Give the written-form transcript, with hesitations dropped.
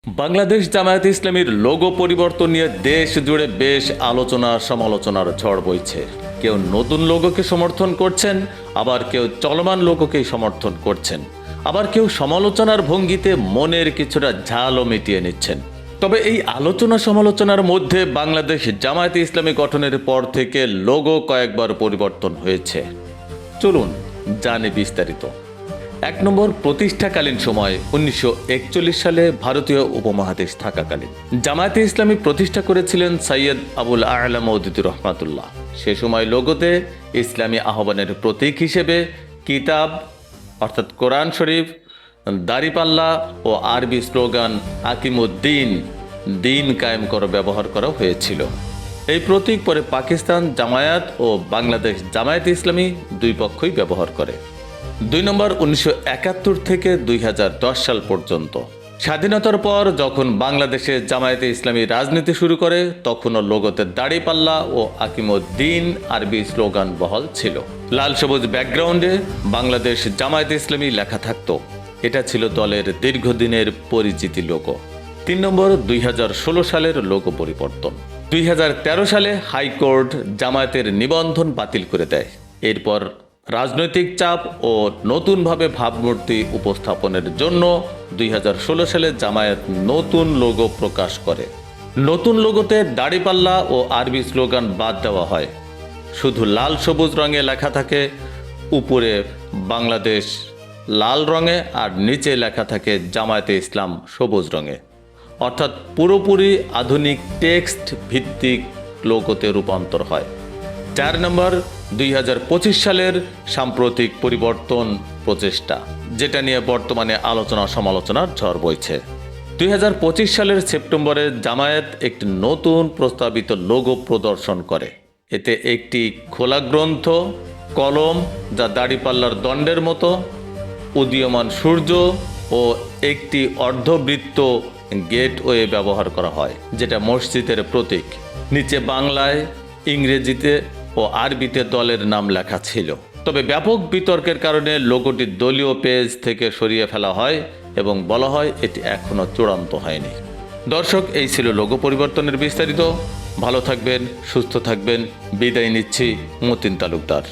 বাংলাদেশ জামায়াতে ইসলামীর লোগো পরিবর্তন নিয়ে দেশ জুড়ে বেশ আলোচনা সমালোচনার ঝড় বইছে। কেউ নতুন লোগোকে সমর্থন করছেন, আবার কেউ চলমান লোগোকেই সমর্থন করছেন, আবার কেউ সমালোচনার ভঙ্গিতে মনের কিছুটা ঝালও মিটিয়ে নিচ্ছেন। তবে এই আলোচনা সমালোচনার মধ্যে বাংলাদেশ জামায়াতে ইসলামী গঠনের পর থেকে লোগো কয়েকবার পরিবর্তন হয়েছে। চলুন জানি বিস্তারিত। ১ নম্বর, প্রতিষ্ঠাকালীন সময় ১৯৪১ সালে ভারতীয় উপমহাদেশ থাকাকালীন জামায়াতে ইসলামী প্রতিষ্ঠা করেছিলেন সৈয়দ আবুল আ'লা মওদুদী রহমাতুল্লাহ। সে সময় লোগোতে ইসলামী আহ্বানের প্রতীক হিসেবে কিতাব অর্থাৎ কোরআন শরীফ, দাড়িপাল্লা ও আরবি স্লোগান আকিমুদ্দিন, দিন কায়েম করো ব্যবহার করা হয়েছিল। এই প্রতীক পরে পাকিস্তান জামায়াত ও বাংলাদেশ জামায়াতে ইসলামী দুই পক্ষই ব্যবহার করে। ২ নম্বর, ১৯৭১ থেকে ২০১০ সাল পর্যন্ত স্বাধীনতার পর যখন বাংলাদেশে জামায়াতে ইসলামী রাজনীতি শুরু করে, তখনও লোগোতে দাড়িপাল্লা ও আকিমুদ্দিন আরবি স্লোগান বহাল ছিল। লাল সবুজ ব্যাকগ্রাউন্ডে বাংলাদেশ জামায়াতে ইসলামী লেখা থাকতো। এটা ছিল দলের দীর্ঘদিনের পরিচিতি লোগো। ৩ নম্বর, ২০১৬ সালের লোগো পরিবর্তন। ২০১৩ সালে হাইকোর্ট জামায়াতের নিবন্ধন বাতিল করে দেয়। এরপর রাজনৈতিক চাপ ও নতুনভাবে ভাবমূর্তি উপস্থাপনের জন্য ২০১৬ সালে জামায়াত নতুন লোগো প্রকাশ করে। নতুন লোগোতে দাড়িপাল্লা ও আরবি স্লোগান বাদ দেওয়া হয়। শুধু লাল সবুজ রঙে লেখা থাকে, উপরে বাংলাদেশ লাল রঙে আর নিচে লেখা থাকে জামায়াতে ইসলাম সবুজ রঙে, অর্থাৎ পুরোপুরি আধুনিক টেক্সট ভিত্তিক লোগোতে রূপান্তর হয়। ৪ নম্বর, ২০২৫ সালের সাম্প্রতিক পরিবর্তন প্রচেষ্টা, যেটা নিয়ে বর্তমানে আলোচনা সমালোচনার ঝড় বইছে। ২০২৫ সালের সেপ্টেম্বরে জামায়াত একটি নতুন প্রস্তাবিত লোগো প্রদর্শন করে। এতে একটি খোলা গ্রন্থ, কলম যা দাড়িপাল্লার দণ্ডের মতো, উদীয়মান সূর্য ও একটি অর্ধবৃত্ত গেটওয়ে ব্যবহার করা হয়, যেটা মসজিদের প্রতীক। নিচে বাংলায়, ইংরেজিতে ও আরবিতে দলের নাম লেখা ছিল। তবে ব্যাপক বিতর্কের কারণে লোগোটি দলীয় পেজ থেকে সরিয়ে ফেলা হয় এবং বলা হয় এটি এখনও চূড়ান্ত হয়নি। দর্শক, এই ছিল লোগো পরিবর্তনের বিস্তারিত। ভালো থাকবেন, সুস্থ থাকবেন। বিদায় নিচ্ছি, মতিন তালুকদার।